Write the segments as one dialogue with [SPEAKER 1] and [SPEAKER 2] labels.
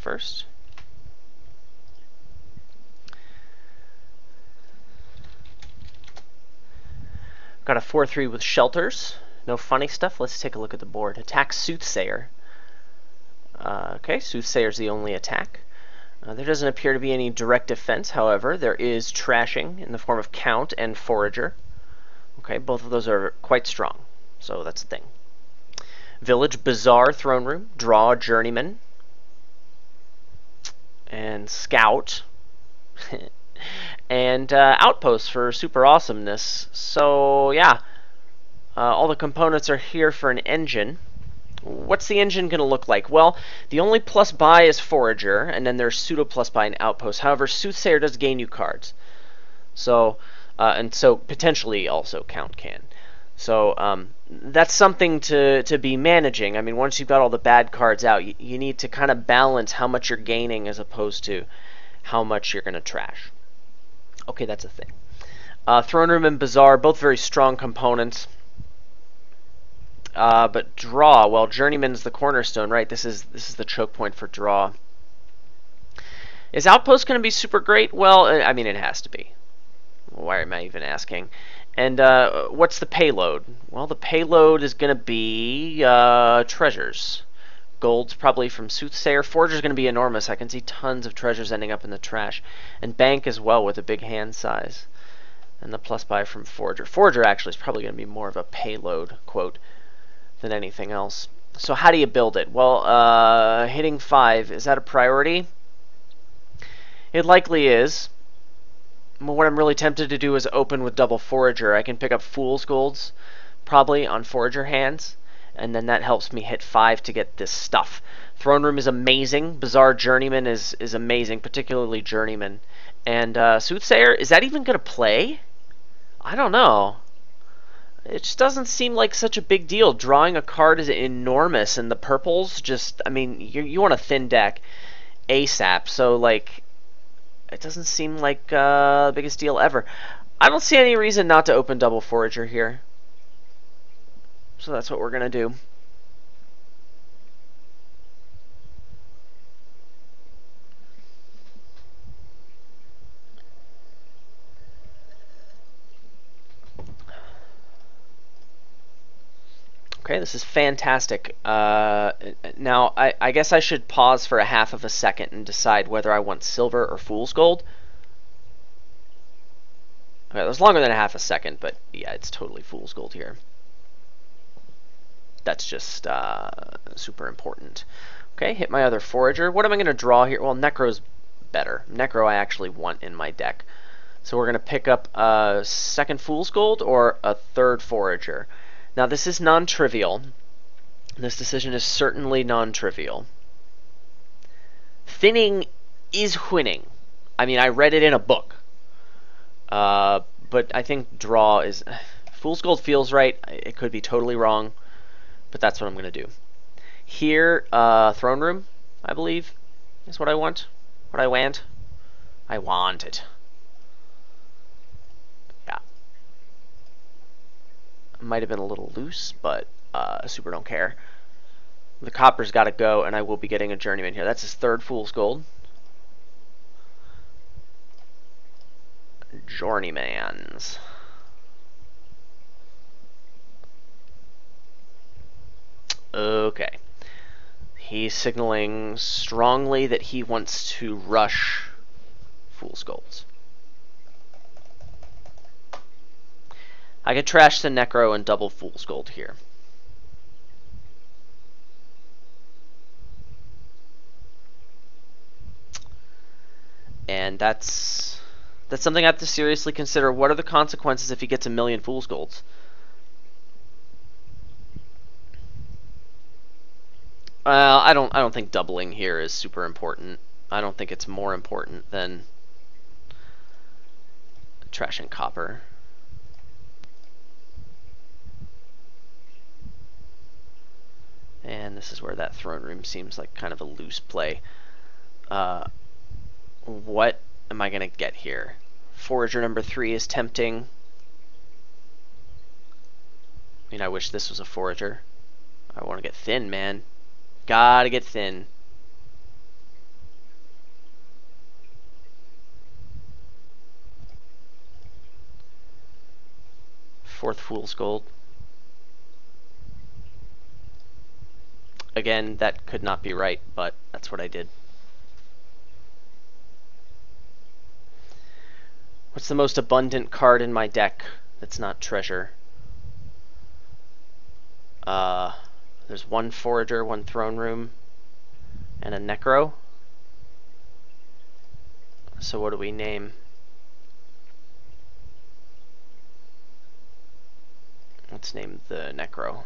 [SPEAKER 1] first. Got a 4-3 with shelters. No funny stuff. Let's take a look at the board. Attack Soothsayer. Okay, Soothsayer's the only attack. There doesn't appear to be any direct defense, however. There is trashing in the form of Count and Forager. Okay, both of those are quite strong, so that's the thing. Village, Bazaar, Throne Room, Draw, Journeyman, and Scout. And Outpost for super awesomeness. So, yeah, all the components are here for an engine. What's the engine going to look like? Well, the only plus buy is Forager, and then there's pseudo plus buy and Outpost. However, Soothsayer does gain you cards. So, and so potentially also Count can. So that's something to be managing. I mean, once you've got all the bad cards out, you need to kind of balance how much you're gaining as opposed to how much you're going to trash. Okay, that's a thing. Throne Room and Bazaar, both very strong components. But Draw, well, Journeyman's the cornerstone, right? This is the choke point for Draw. Is Outpost going to be super great? Well, I mean, it has to be. Why am I even asking? And what's the payload? Well, the payload is going to be treasures. Gold's probably from Soothsayer. Forager's going to be enormous. I can see tons of treasures ending up in the trash. And Bank as well with a big hand size. And the plus buy from Forager. Forager actually is probably going to be more of a payload quote than anything else. So how do you build it? Well, hitting 5, is that a priority? It likely is. What I'm really tempted to do is open with double Forager. I can pick up Fool's Golds, probably, on Forager hands, and then that helps me hit 5 to get this stuff. Throne Room is amazing. Bazaar Journeyman is amazing, particularly Journeyman. And Soothsayer, is that even going to play? I don't know. It just doesn't seem like such a big deal. Drawing a card is enormous, and the purples just, I mean, you want a thin deck ASAP, so, like, it doesn't seem like the biggest deal ever. I don't see any reason not to open double Forager here. So that's what we're going to do. Okay, this is fantastic. Now, I guess I should pause for a half of a second and decide whether I want silver or fool's gold. Okay, that was longer than a half a second, but yeah, it's totally fool's gold here. That's just super important. Okay, hit my other Forager. What am I going to draw here? Well, Necro's better. Necro I actually want in my deck. So we're going to pick up a second fool's gold or a third Forager. Now, this is non-trivial. This decision is certainly non-trivial. Thinning is winning. I mean, I read it in a book. But I think draw is... Fool's Gold feels right. It could be totally wrong. But that's what I'm going to do. Here, Throne Room, I believe, is what I want. What I want. I want it. Might have been a little loose, but super don't care. The copper's got to go, and I will be getting a Journeyman here. That's his third Fool's Gold. Journeymans. Okay. He's signaling strongly that he wants to rush Fool's Golds. I could trash the Necro and double Fool's Gold here. And that's something I have to seriously consider. What are the consequences if he gets a million Fool's Golds? I don't think doubling here is super important. I don't think it's more important than trashing copper. And this is where that Throne Room seems like kind of a loose play. What am I going to get here? Forager number 3 is tempting. I mean, I wish this was a Forager. I want to get thin, man. Gotta get thin. 4th Fool's Gold. Again, that could not be right, but that's what I did. What's the most abundant card in my deck that's not treasure? There's 1 Forager, 1 Throne Room, and a Necro. So what do we name? Let's name the Necro.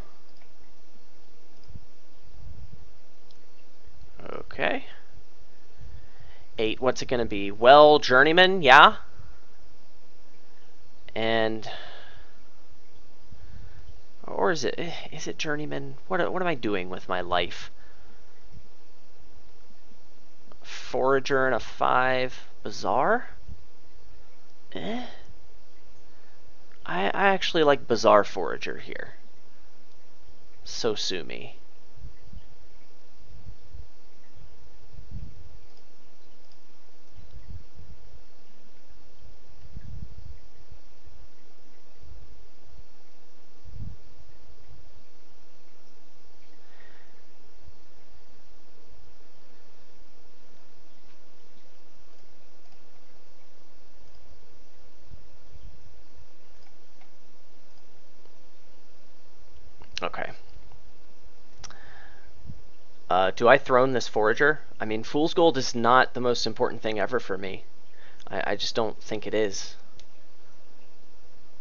[SPEAKER 1] Okay. 8, what's it going to be? Well, Journeyman, yeah. And... or is it Journeyman? What am I doing with my life? Forager and a 5. Bazaar? I actually like Bazaar Forager here. So sue me. Okay. Do I throne this Forager? I mean, Fool's Gold is not the most important thing ever for me. I just don't think it is.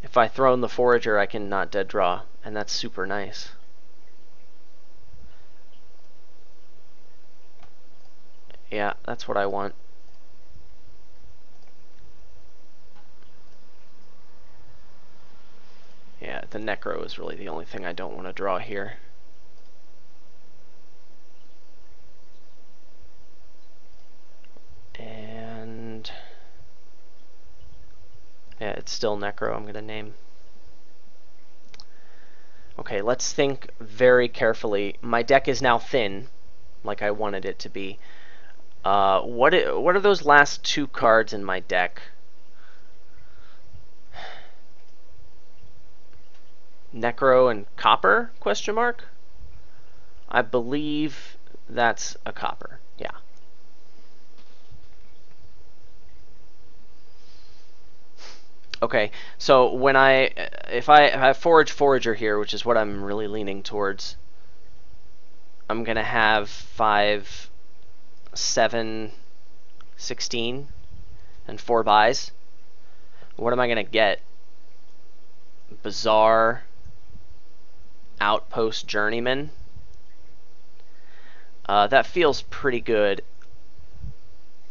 [SPEAKER 1] If I throne the Forager, I can not dead draw, and that's super nice. Yeah, that's what I want. Yeah, the Necro is really the only thing I don't want to draw here. And... yeah, it's still Necro I'm going to name. Okay, let's think very carefully. My deck is now thin, like I wanted it to be. What are those last 2 cards in my deck? Necro and Copper, question mark? I believe that's a Copper, yeah. Okay, so when if I have Forager here, which is what I'm really leaning towards, I'm gonna have 5, 7, 16, and 4 buys. What am I gonna get? Bazaar, Outpost, Journeyman. That feels pretty good.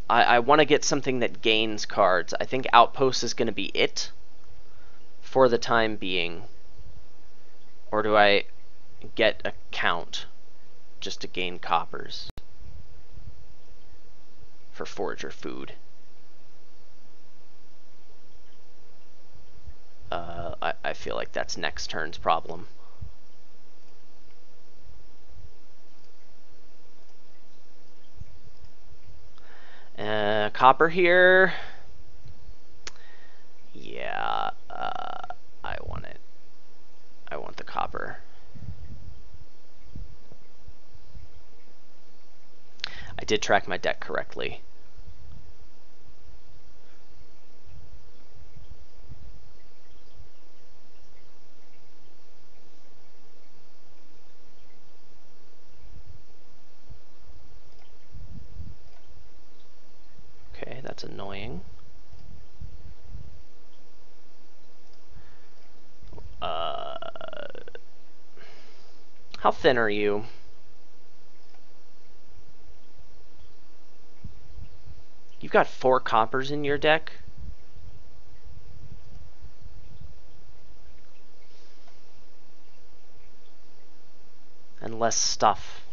[SPEAKER 1] I want to get something that gains cards. I think Outpost is going to be it for the time being. Or do I get a count just to gain coppers for Forager food? I feel like that's next turn's problem. Copper here. Yeah, I want it. I want the copper. I did track my deck correctly. Okay, that's annoying. How thin are you? You've got 4 coppers in your deck? And less stuff.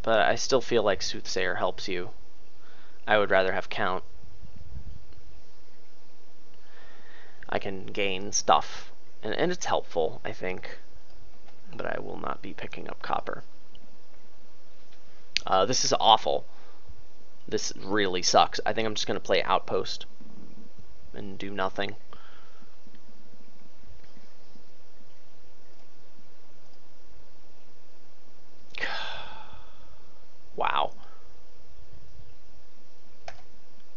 [SPEAKER 1] But I still feel like Soothsayer helps you. I would rather have Count. I can gain stuff, and it's helpful, I think. But I will not be picking up copper. This is awful. This really sucks. I think I'm just going to play Outpost and do nothing.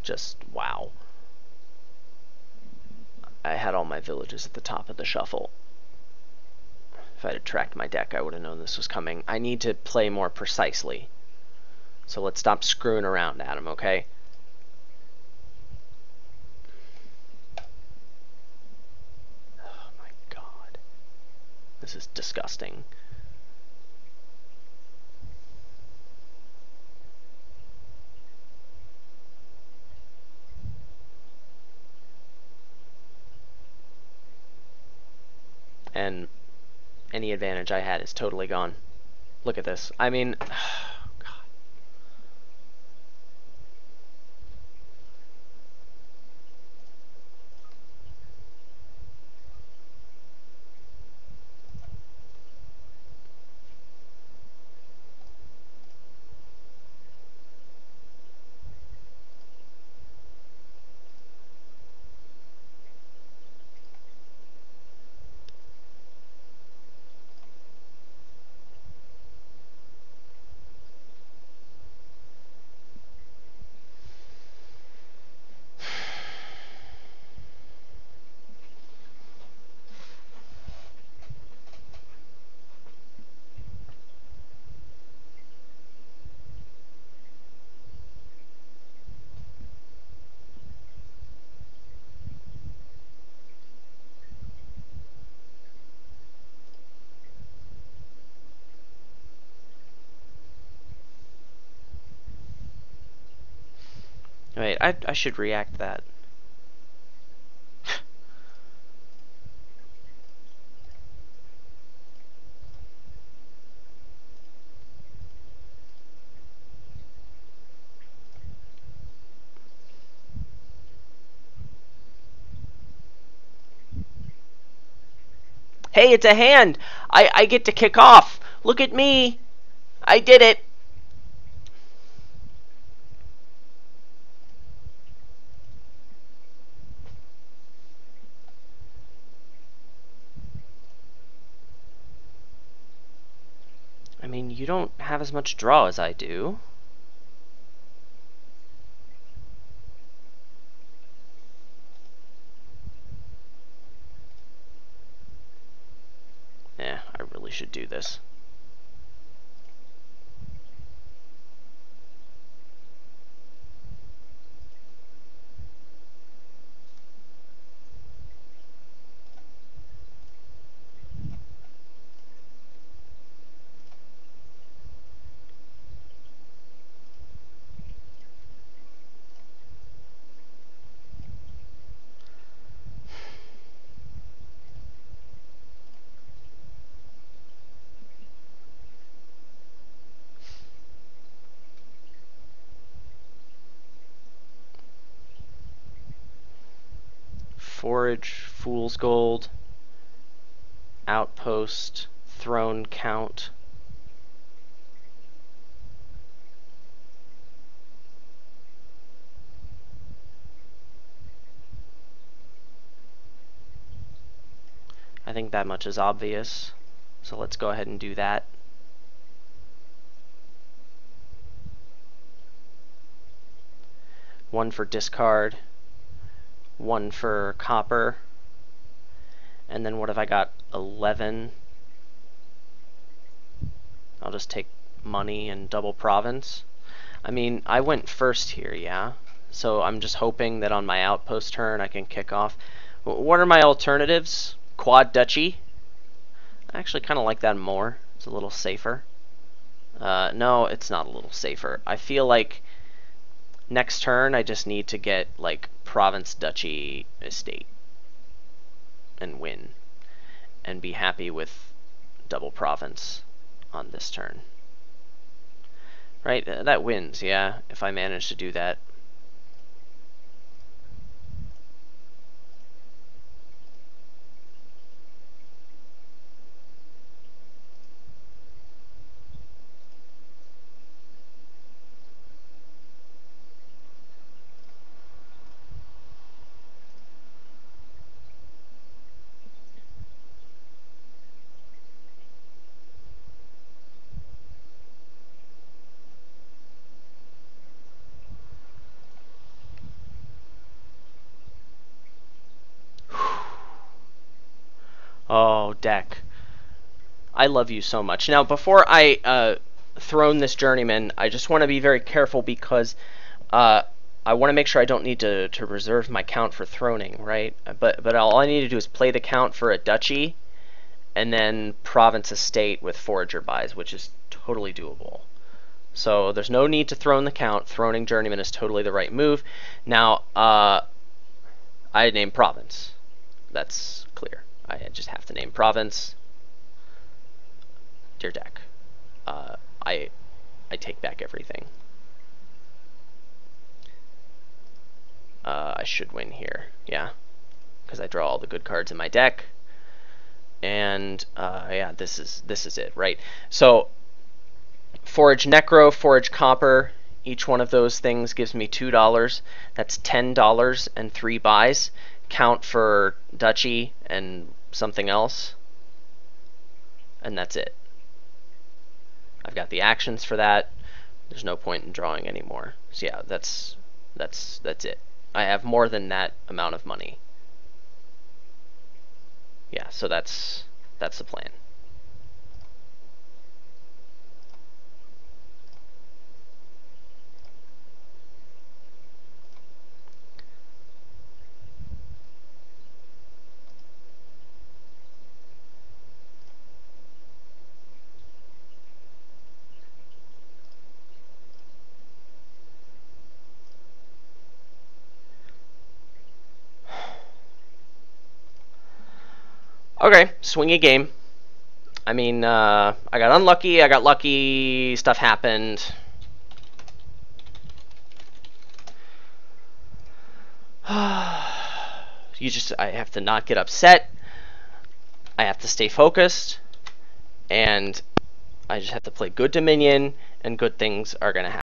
[SPEAKER 1] just wow. I had all my villages at the top of the shuffle. If I had tracked my deck, I would have known this was coming. I need to play more precisely. So let's stop screwing around, Adam, okay? Oh my god. This is disgusting. And any advantage I had is totally gone. Look at this. I mean, oh god. Wait, I should react to that. Hey, it's a hand! I get to kick off! Look at me! I did it! I mean, you don't have as much draw as I do. Yeah, I really should do this. Forage, Fool's Gold, Outpost, Throne Count. I think that much is obvious, so let's go ahead and do that. One for discard, one for copper, and then what have I got? 11. I'll just take money and double province. I mean, I went first here, yeah? So I'm just hoping that on my outpost turn I can kick off. What are my alternatives? Quad Duchy. I actually kind of like that more. It's a little safer. No, it's not a little safer. I feel like next turn I just need to get like province, duchy, estate and win and be happy with double province on this turn. Right? That wins, yeah, if I manage to do that. Oh, deck. I love you so much. Now, before I throne this journeyman, I just want to be very careful because I want to make sure I don't need to reserve my count for throning, right? But all I need to do is play the count for a duchy, and then province estate with forager buys, which is totally doable. So there's no need to throne the count. Throning journeyman is totally the right move. Now, I name province. That's clear. I just have to name province. Dear deck, I take back everything. I should win here, yeah, because I draw all the good cards in my deck. And yeah, this is it, right? So forage necro, forage copper. Each one of those things gives me $2. That's $10 and 3 buys. Count for duchy and something else, and that's it. I've got the actions for that. There's no point in drawing anymore. So yeah, that's it. I have more than that amount of money. Yeah, so that's the plan. Okay, swingy game. I mean, I got unlucky, I got lucky, stuff happened. I have to not get upset. I have to stay focused. And I just have to play good Dominion, and good things are going to happen.